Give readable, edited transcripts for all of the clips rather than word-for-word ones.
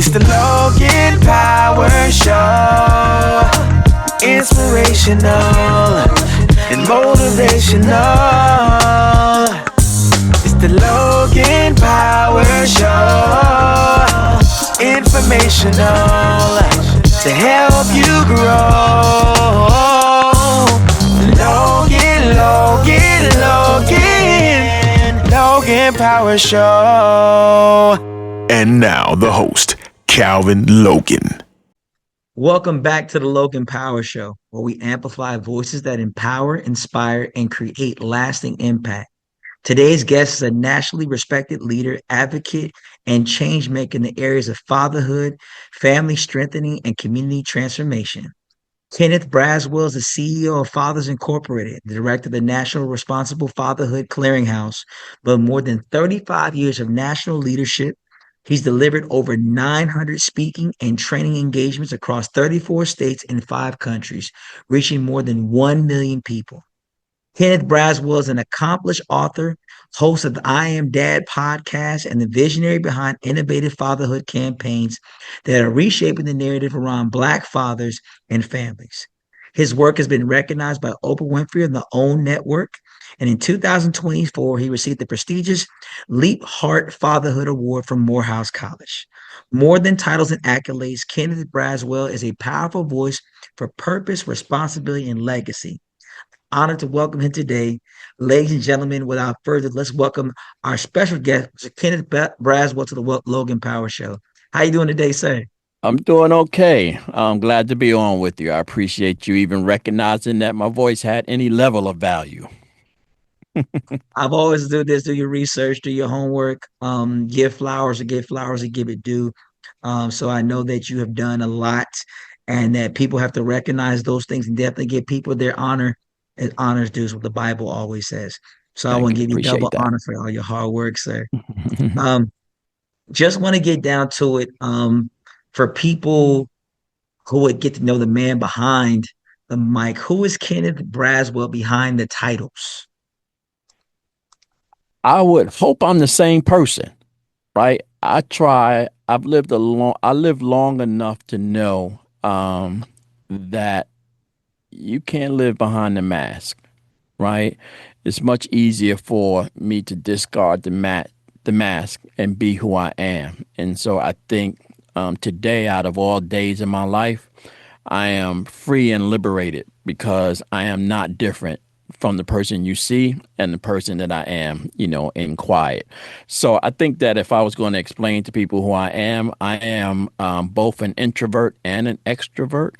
It's the Logan Power Show. Inspirational and motivational. It's the Logan Power Show. Informational to help you grow. Logan Power Show. And now the host, Calvin Logan. Welcome back to the Logan Power Show, where we amplify voices that empower, inspire, and create lasting impact. Today's guest is a nationally respected leader, advocate, and change maker in the areas of fatherhood, family strengthening, and community transformation. Kenneth Braswell is the CEO of Fathers Incorporated, the director of the National Responsible Fatherhood Clearinghouse. But more than 35 years of national leadership, he's delivered over 900 speaking and training engagements across 34 states and 5 countries, reaching more than 1 million people. Kenneth Braswell is an accomplished author, host of the I Am Dad podcast, and the visionary behind innovative fatherhood campaigns that are reshaping the narrative around Black fathers and families. His work has been recognized by Oprah Winfrey on the OWN Network, and in 2024, he received the prestigious Leaphart Fatherhood Award from Morehouse College. More than titles and accolades, Kenneth Braswell is a powerful voice for purpose, responsibility, and legacy. Honored to welcome him today. Ladies and gentlemen, without further, let's welcome our special guest, Mr. Kenneth Braswell, to the Logan Power Show. How you doing today, sir? I'm doing okay. I'm glad to be on with you. I appreciate you even recognizing that my voice had any level of value. I've always do this, do your research, do your homework, give flowers and give it due. So I know that you have done a lot and that people have to recognize those things and definitely give people their honor as honors due, is what the Bible always says. So I Thank want to you. give you Appreciate double that. honor for all your hard work, sir. Um, just want to get down to it. For people who would get to know the man behind the mic, who is Kenneth Braswell behind the titles? I would hope I'm the same person, right? I've lived I lived long enough to know that you can't live behind the mask, right? It's much easier for me to discard the mask and be who I am. And so I think today, out of all days in my life, I am free and liberated because I am not different from the person you see and the person that I am, in quiet. So I think that if I was going to explain to people who I am both an introvert and an extrovert.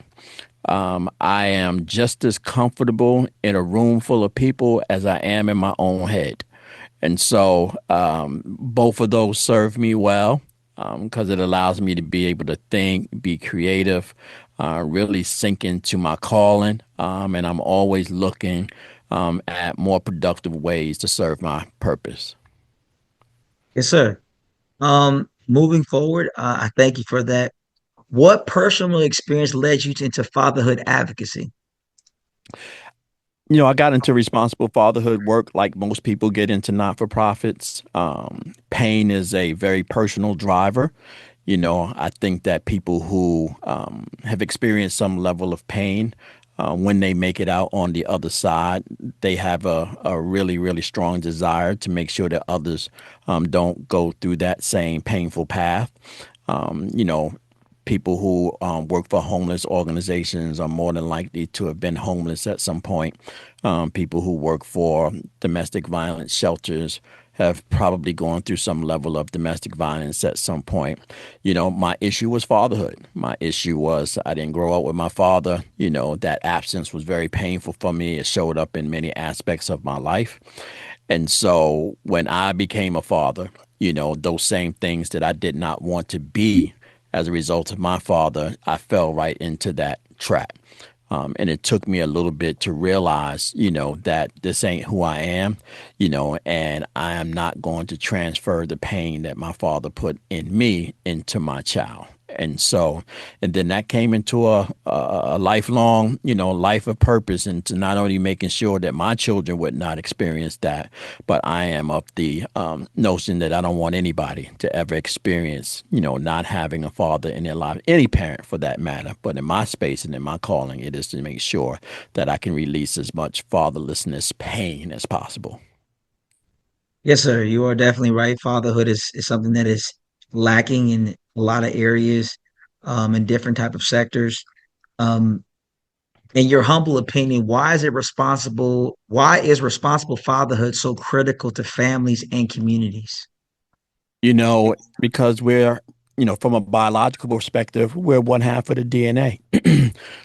I am just as comfortable in a room full of people as I am in my own head. And so both of those serve me well because it allows me to be able to think, be creative, really sink into my calling. And I'm always looking at more productive ways to serve my purpose. Yes, sir. Moving forward, I thank you for that. What personal experience led you into fatherhood advocacy? I got into responsible fatherhood work like most people get into not-for-profits. Pain is a very personal driver. I think that people who have experienced some level of pain, when they make it out on the other side, they have a really, really strong desire to make sure that others don't go through that same painful path. You know, People who work for homeless organizations are more than likely to have been homeless at some point. People who work for domestic violence shelters have probably gone through some level of domestic violence at some point. My issue was fatherhood. My issue was I didn't grow up with my father. That absence was very painful for me. It showed up in many aspects of my life. And so when I became a father, those same things that I did not want to be as a result of my father, I fell right into that trap. And it took me a little bit to realize, that this ain't who I am, and I am not going to transfer the pain that my father put in me into my child. And so, and then that came into a lifelong, life of purpose, and to not only making sure that my children would not experience that, but I am of the notion that I don't want anybody to ever experience, not having a father in their life, any parent for that matter. But in my space and in my calling, it is to make sure that I can release as much fatherlessness pain as possible. Yes, sir. You are definitely right. Fatherhood is something that is lacking in a lot of areas, in different type of sectors. Um, in your humble opinion, why is responsible fatherhood so critical to families and communities? Because we're, from a biological perspective, we're one half of the DNA.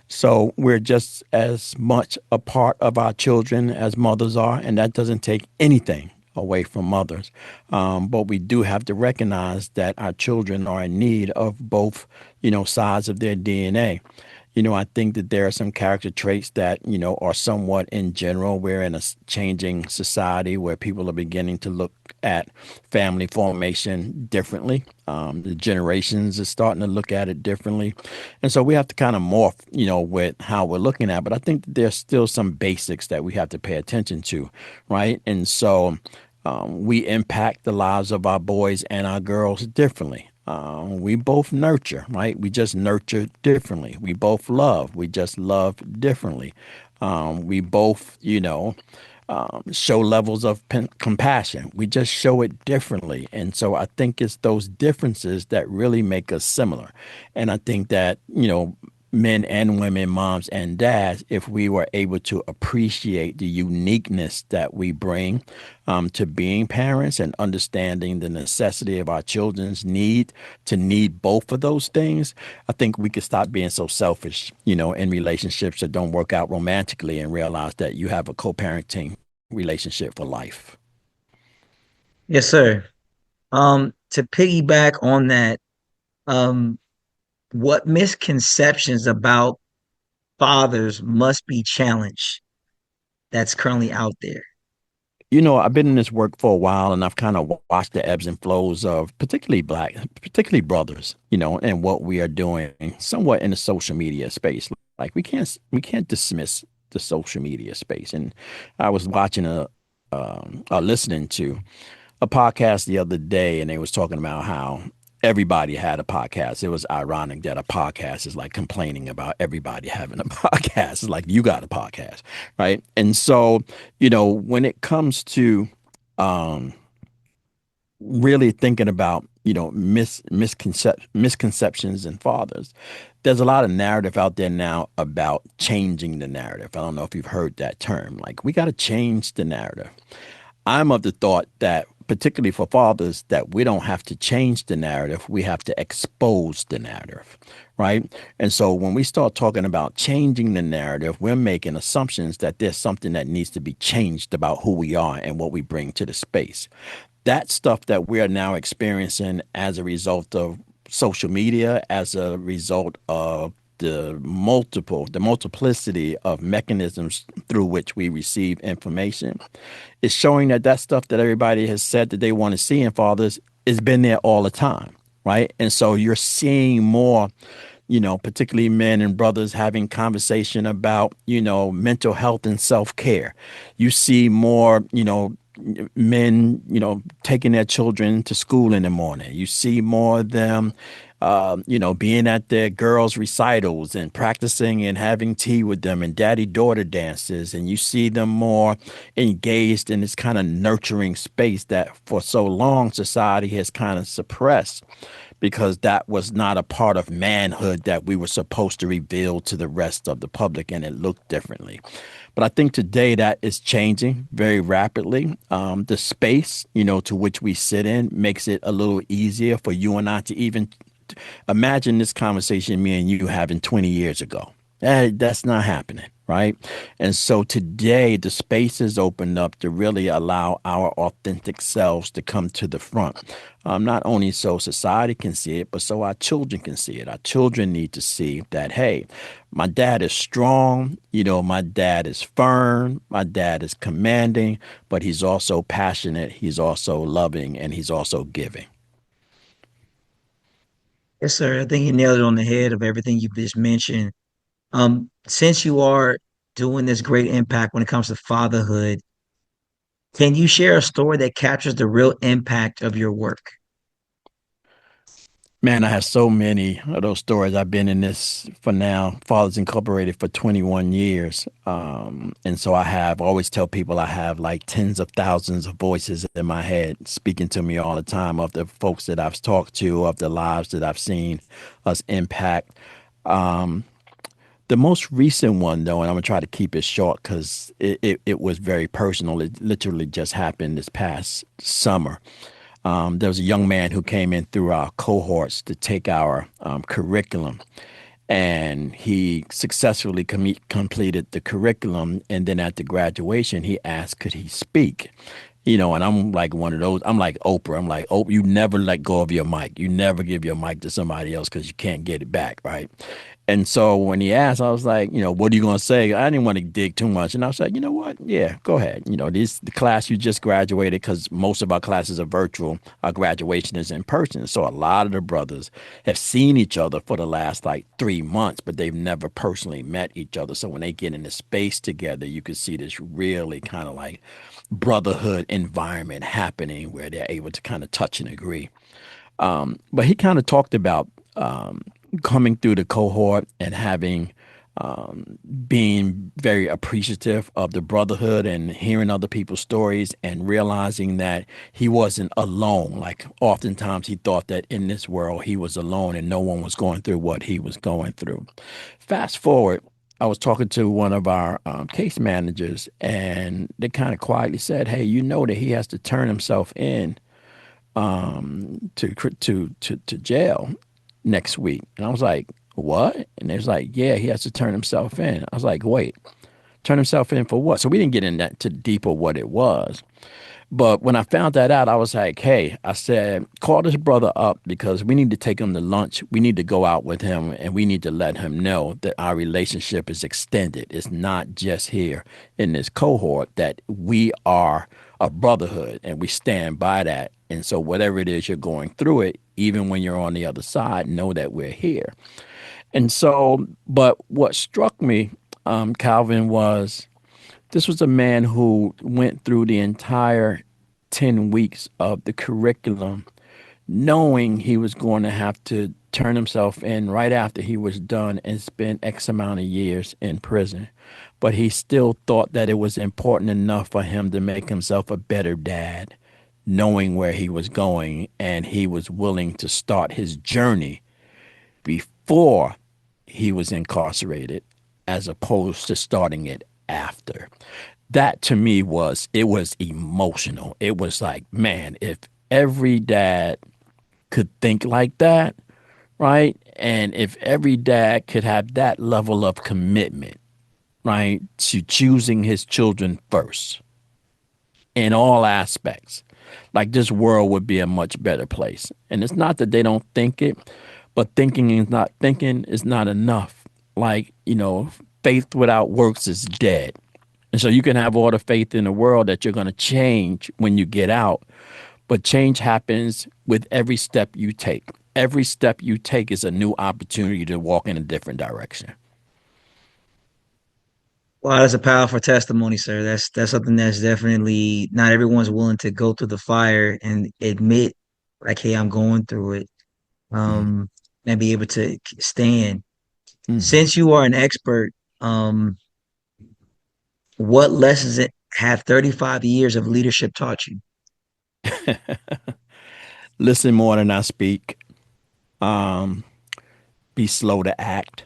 So we're just as much a part of our children as mothers are, and that doesn't take anything away from mothers. But we do have to recognize that our children are in need of both, sides of their DNA. I think that there are some character traits that, are somewhat in general. We're in a changing society where people are beginning to look at family formation differently. The generations are starting to look at it differently. And so we have to kind of morph, with how we're looking at it. But I think that there's still some basics that we have to pay attention to, right? And so we impact the lives of our boys and our girls differently. We both nurture, right? We just nurture differently. We both love. We just love differently. We both, show levels of compassion. We just show it differently. And so I think it's those differences that really make us similar. And I think that, men and women, moms and dads, if we were able to appreciate the uniqueness that we bring to being parents and understanding the necessity of our children's need to need both of those things, I think we could stop being so selfish, in relationships that don't work out romantically and realize that you have a co-parenting relationship for life. Yes, sir. To piggyback on that, um, what misconceptions about fathers must be challenged that's currently out there? I've been in this work for a while, and I've kind of watched the ebbs and flows of particularly brothers, and what we are doing somewhat in the social media space. Like we can't dismiss the social media space. And I was watching or listening to a podcast the other day, and they was talking about how everybody had a podcast. It was ironic that a podcast is like complaining about everybody having a podcast. It's like you got a podcast, right? And so, when it comes to um, really thinking about misconceptions in fathers, there's a lot of narrative out there now about changing the narrative. I don't know if you've heard that term. Like we got to change the narrative. I'm of the thought that, particularly for fathers, that we don't have to change the narrative. We have to expose the narrative, right? And so when we start talking about changing the narrative, we're making assumptions that there's something that needs to be changed about who we are and what we bring to the space. That stuff that we are now experiencing as a result of social media, as a result of the multiplicity of mechanisms through which we receive information is showing that that stuff that everybody has said that they want to see in fathers has been there all the time, right? And so you're seeing more, particularly men and brothers having conversation about, mental health and self-care. You see more, men, taking their children to school in the morning. You see more of them, being at their girls' recitals and practicing and having tea with them and daddy-daughter dances. And you see them more engaged in this kind of nurturing space that for so long society has kind of suppressed because that was not a part of manhood that we were supposed to reveal to the rest of the public, and it looked differently. But I think today that is changing very rapidly. The space, to which we sit in makes it a little easier for you and I to even imagine this conversation me and you having 20 years ago. That's not happening, right? And so today the space is opened up to really allow our authentic selves to come to the front. Not only so society can see it, but so our children can see it. Our children need to see that, hey, my dad is strong, my dad is firm, my dad is commanding, but he's also passionate, he's also loving, and he's also giving. Yes, sir. I think you nailed it on the head of everything you just mentioned. Since you are doing this great impact when it comes to fatherhood, can you share a story that captures the real impact of your work? Man, I have so many of those stories. I've been in this for now, Fathers Incorporated for 21 years. And so I have always tell people I have like tens of thousands of voices in my head speaking to me all the time of the folks that I've talked to, of the lives that I've seen us impact. Um, the most recent one, though, and I'm gonna try to keep it short because it was very personal. It literally just happened this past summer. There was a young man who came in through our cohorts to take our curriculum, and he successfully completed the curriculum. And then at the graduation, he asked, could he speak? And I'm like one of those. I'm like Oprah. I'm like, oh, you never let go of your mic. You never give your mic to somebody else because you can't get it back, right? And so when he asked, I was like, what are you going to say? I didn't want to dig too much. And I was like, you know what? Yeah, go ahead. This the class you just graduated, because most of our classes are virtual. Our graduation is in person. So a lot of the brothers have seen each other for the last like 3 months, but they've never personally met each other. So when they get in the space together, you can see this really kind of like brotherhood environment happening where they're able to kind of touch and agree. But he kind of talked about coming through the cohort and having being very appreciative of the brotherhood and hearing other people's stories and realizing that he wasn't alone. Like oftentimes he thought that in this world he was alone and no one was going through what he was going through. Fast forward, I was talking to one of our case managers, and they kind of quietly said, "Hey, you know that he has to turn himself in to jail next week." And I was like, "What?" And they was like, "Yeah, he has to turn himself in." I was like, "Wait, turn himself in for what?" So we didn't get in that too deep of what it was. But when I found that out, I was like, hey, I said, call this brother up because we need to take him to lunch. We need to go out with him and we need to let him know that our relationship is extended. It's not just here in this cohort, that we are a brotherhood and we stand by that. And so whatever it is you're going through it, even when you're on the other side, know that we're here. And so, but what struck me, Calvin, was this was a man who went through the entire 10 weeks of the curriculum knowing he was going to have to turn himself in right after he was done and spend X amount of years in prison. But he still thought that it was important enough for him to make himself a better dad, knowing where he was going, and he was willing to start his journey before he was incarcerated as opposed to starting it after. That to me was emotional. It was like, man, if every dad could think like that, right? And if every dad could have that level of commitment, right, to choosing his children first in all aspects, like this world would be a much better place. And it's not that they don't think it, but thinking is not enough. Like, faith without works is dead. And so you can have all the faith in the world that you're going to change when you get out, but change happens with every step you take. Every step you take is a new opportunity to walk in a different direction. Wow, that's a powerful testimony, sir. That's something that's definitely not everyone's willing to go through the fire and admit, like, hey, I'm going through it, Mm. um, and be able to stand. Mhm. Since you are an expert, um, what lessons have 35 years of leadership taught you? Listen more than I speak. Um, be slow to act.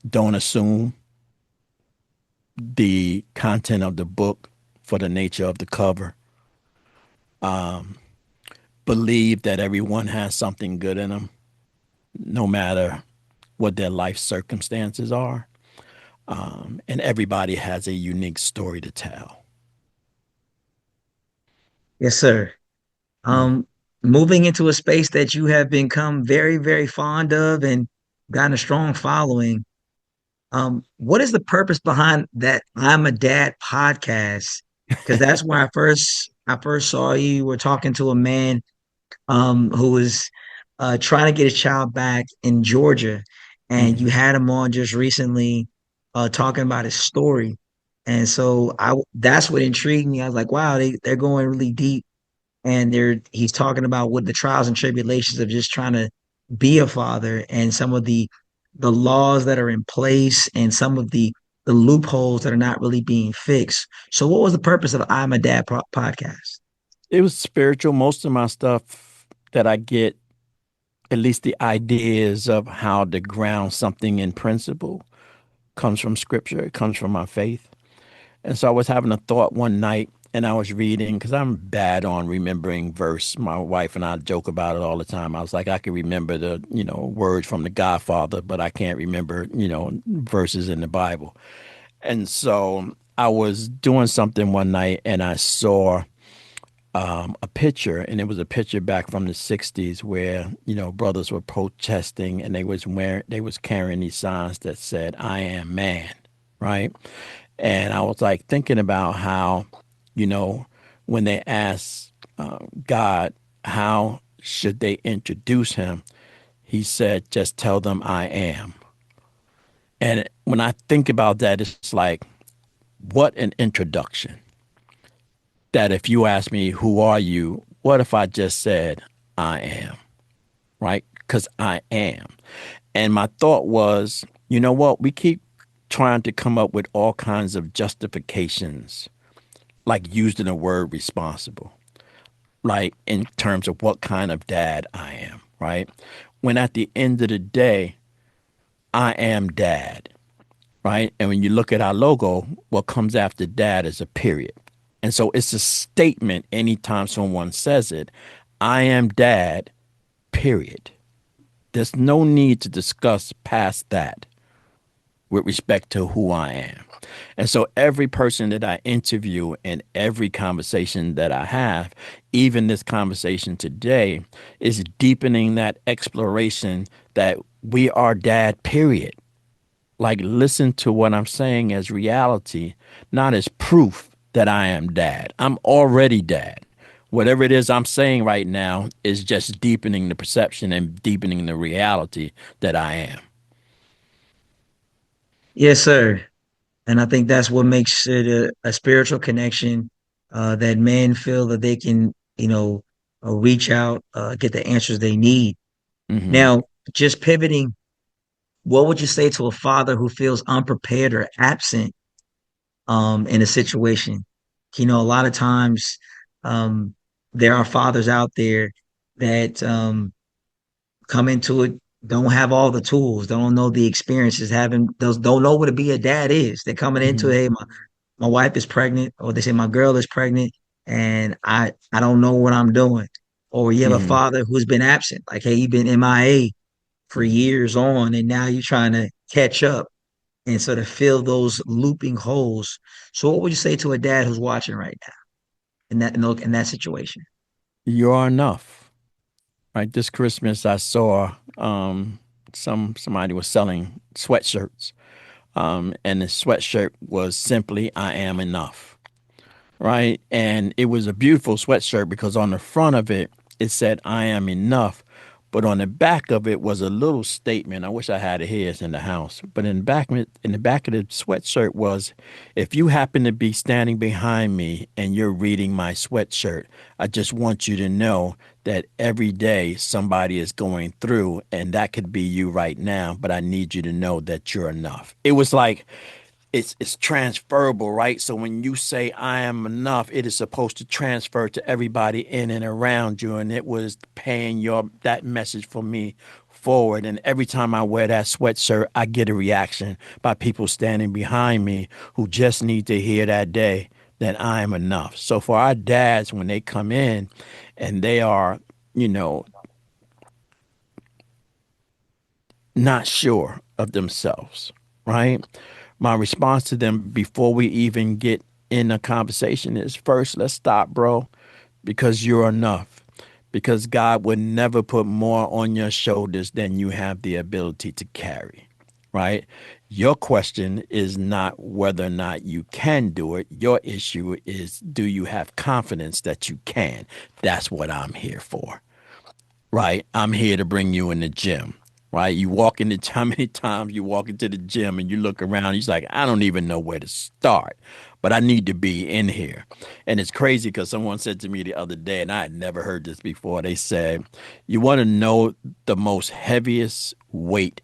Don't assume the content of the book for the nature of the cover. Believe that everyone has something good in them, no matter what their life circumstances are. And everybody has a unique story to tell. Yes, sir. Mm. Um, Moving into a space that you have become very, very fond of and gotten a strong following. What is the purpose behind that I'm a Dad podcast? Because that's where I first saw you. You were talking to a man who was trying to get his child back in Georgia, and you Hmm. had him on just recently talking about his story. And so I that's what intrigued me. I was like, wow, they're going really deep, and he's talking about what the trials and tribulations of just trying to be a father, and some of the laws that are in place, and some of the loopholes that are not really being fixed. So what was the purpose of I'm a Dad podcast? It was spiritual. Most of my stuff that I get, at least the ideas of how to ground something in principle, comes from scripture. It comes from my faith. And so I was having a thought one night and I was reading because I'm bad on remembering verse. My wife and I joke about it all the time. I was like, I can remember the, words from the Godfather, but I can't remember, verses in the Bible. And so I was doing something one night and I saw a picture, and it was a picture back from the '60s where brothers were protesting, and they was carrying these signs that said "I am man," right? And I was like thinking about how, you know, when they asked God how should they introduce him, he said, "Just tell them I am." And when I think about that, it's like, what an introduction. That if you ask me, who are you? What if I just said, I am, right? Because I am. And my thought was, you know what? We keep trying to come up with all kinds of justifications, like using the word responsible, like in terms of what kind of dad I am, right? When at the end of the day, I am dad, right? And when you look at our logo, what comes after dad is a period. And so it's a statement anytime someone says it, I am dad, period. There's no need to discuss past that with respect to who I am. And so every person that I interview and every conversation that I have, even this conversation today, is deepening that exploration that we are dad, period. Like, listen to what I'm saying as reality, not as proof that I am dad. I'm already dad. Whatever it is I'm saying right now is just deepening the perception and deepening the reality that I am. Yes, sir. And I think that's what makes it a spiritual connection, that men feel that they can, reach out, get the answers they need. Hmm. Now, just pivoting, what would you say to a father who feels unprepared or absent in a situation? A lot of times um, there are fathers out there that come into it, don't have all the tools, don't know the experiences, having those, don't know what to be a dad is. They're coming into, Hmm. hey, my wife is pregnant, or they say my girl is pregnant, and I don't know what I'm doing. Or you have a Hmm. father who's been absent, like, hey, you've been MIA for Hmm. years on, and now you're trying to catch up and sort of fill those looping holes. So what would you say to a dad who's watching right now in that situation? You are enough. Right. This Christmas, I saw somebody was selling sweatshirts, and the sweatshirt was simply "I am enough." Right? And it was a beautiful sweatshirt because on the front of it, it said, I am enough. But on the back of it was a little statement. I wish I had it here. It's in the house. But in the back of the sweatshirt was, if you happen to be standing behind me and you're reading my sweatshirt, I just want you to know that every day somebody is going through, and that could be you right now, but I need you to know that you're enough. It was like, it's transferable, right? So when you say I am enough, it is supposed to transfer to everybody in and around you. And it was paying that message for me forward. And every time I wear that sweatshirt, I get a reaction by people standing behind me who just need to hear that day that I am enough. So for our dads, when they come in and they are, you know, not sure of themselves, right? My response to them before we even get in a conversation is, first, let's stop, bro, because you're enough. Because God would never put more on your shoulders than you have the ability to carry, right? Your question is not whether or not you can do it. Your issue is, do you have confidence that you can? That's what I'm here for. right? I'm here to bring you in the gym, right? You walk in the how many times you walk into the gym and you look around, you're like, I don't even know where to start, but I need to be in here. And it's crazy because someone said to me the other day, and I had never heard this before. They said, you want to know the most heaviest weight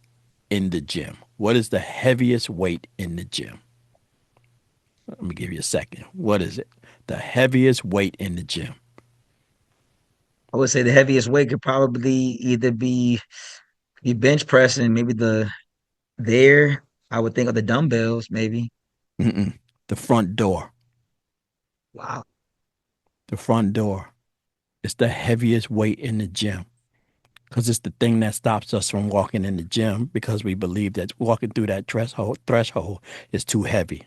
in the gym? What is the heaviest weight in the gym? Let me give you a second. What is it? The heaviest weight in the gym. I would say the heaviest weight could probably either be you bench pressing, maybe there. I would think of the dumbbells, maybe. Mm-mm. The front door. Wow. The front door. It's the heaviest weight in the gym because it's the thing that stops us from walking in the gym because we believe that walking through that threshold is too heavy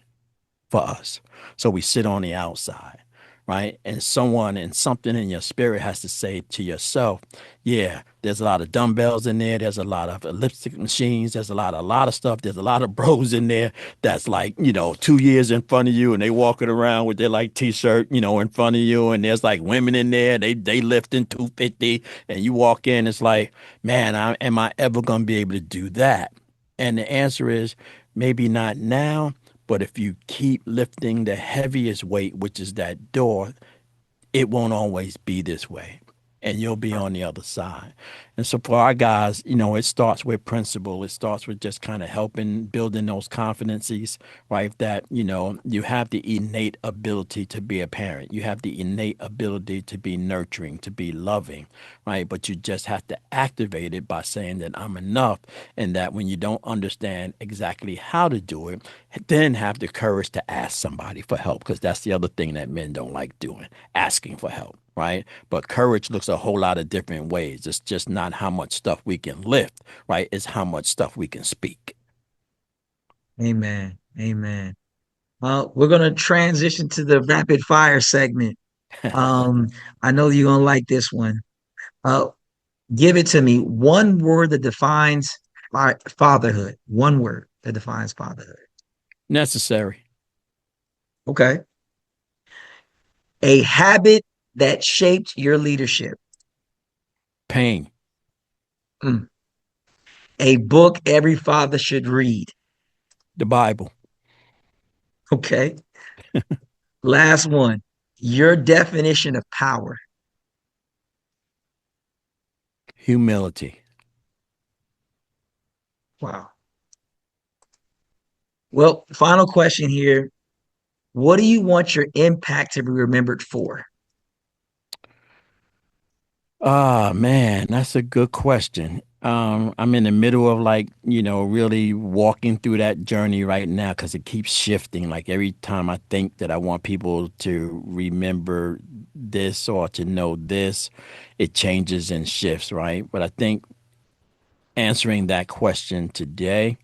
for us. So we sit on the outside, right? And someone and something in your spirit has to say to yourself, yeah, there's a lot of dumbbells in there. There's a lot of elliptic machines. There's a lot of stuff. There's a lot of bros in there that's like, 2 years in front of you and they walking around with their like t-shirt, in front of you. And there's like women in there. They lifting 250 and you walk in. It's like, man, am I ever going to be able to do that? And the answer is maybe not now, but if you keep lifting the heaviest weight, which is that door, it won't always be this way. And you'll be on the other side. And so for our guys, it starts with principle. It starts with just kind of helping, building those confidences, right? That, you have the innate ability to be a parent. You have the innate ability to be nurturing, to be loving, right? But you just have to activate it by saying that I'm enough. And that when you don't understand exactly how to do it, then have the courage to ask somebody for help. Because that's the other thing that men don't like doing, asking for help, right? But courage looks a whole lot of different ways. It's just not how much stuff we can lift, right? It's how much stuff we can speak. Amen. Amen. We're gonna transition to the rapid fire segment. Um, I know you're gonna like this one. Uh, give it to me. One word that defines fatherhood. One word that defines fatherhood. Necessary. Okay. A habit that shaped your leadership. Pain. Mm. A book every father should read. The Bible. Okay. Last one. Your definition of power. Humility. Wow. Well, final question here. What do you want your impact to be remembered for? Ah, man, that's a good question. I'm in the middle of like, really walking through that journey right now because it keeps shifting. Like every time I think that I want people to remember this or to know this, it changes and shifts, right? But I think answering that question today,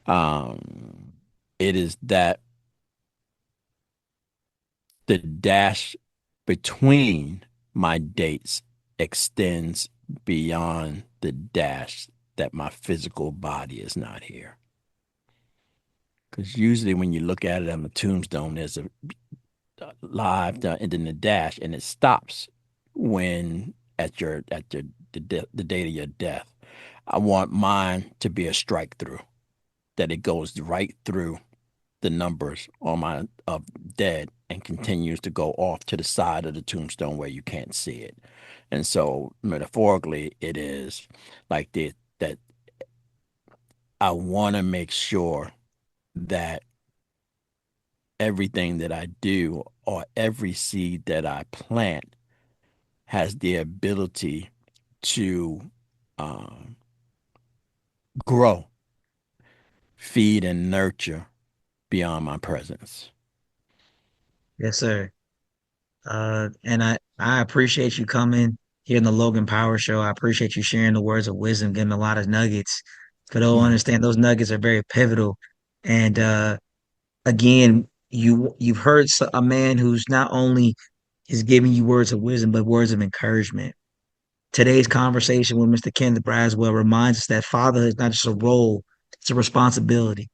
it is that the dash between my dates extends beyond the dash that my physical body is not here. Because usually when you look at it on the tombstone, there's a live and then the dash, and it stops when at your the date of your death. I want mine to be a strike through, that it goes right through the numbers on my of dead and continues to go off to the side of the tombstone where you can't see it. And so metaphorically, it is like that I want to make sure that everything that I do or every seed that I plant has the ability to um, grow, feed, and nurture beyond my presence. Yes, sir. And I appreciate you coming here in the Logan Power Show. I appreciate you sharing the words of wisdom, giving a lot of nuggets. For those who Mm. understand, those nuggets are very pivotal. And again, you've heard a man who's not only is giving you words of wisdom, but words of encouragement. Today's conversation with Mr. Kenneth Braswell reminds us that fatherhood is not just a role, it's a responsibility,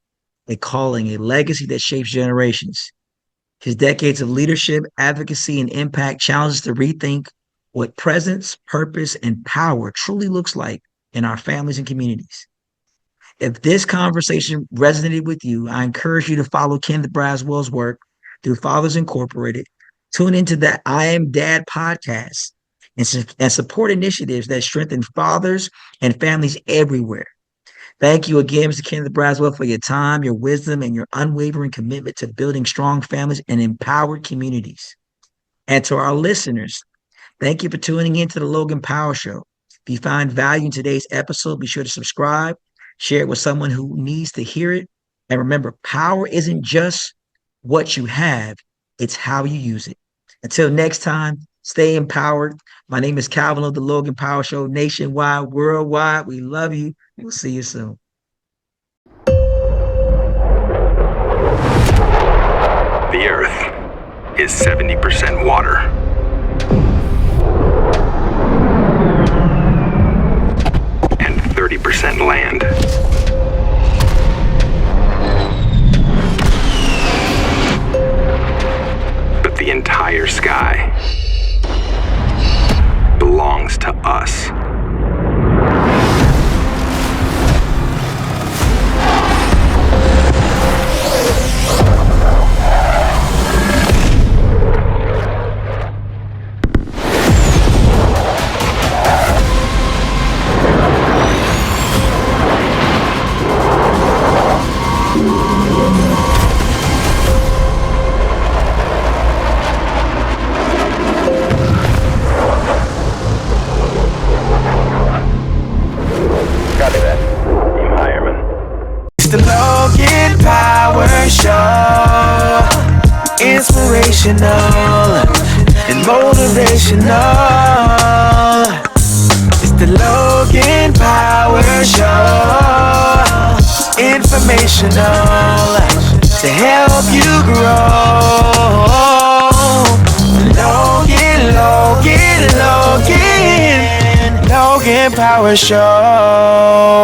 a calling, a legacy that shapes generations. His decades of leadership, advocacy, and impact challenge us to rethink what presence, purpose, and power truly looks like in our families and communities. If this conversation resonated with you, I encourage you to follow Kenneth Braswell's work through Fathers Incorporated. Tune into the I Am Dad podcast and support initiatives that strengthen fathers and families everywhere. Thank you again, Mr. Kenneth Braswell, for your time, your wisdom, and your unwavering commitment to building strong families and empowered communities. And to our listeners, thank you for tuning in to the Logan Power Show. If you find value in today's episode, be sure to subscribe, share it with someone who needs to hear it. And remember, power isn't just what you have, it's how you use it. Until next time, stay empowered. My name is Calvin of the Logan Power Show, nationwide, worldwide. We love you. We'll see you soon. The earth is 70% water. And 30% land. But the entire sky belongs to us. The Logan Power Show, inspirational and motivational. It's the Logan Power Show, informational to help you grow. Logan Power Show.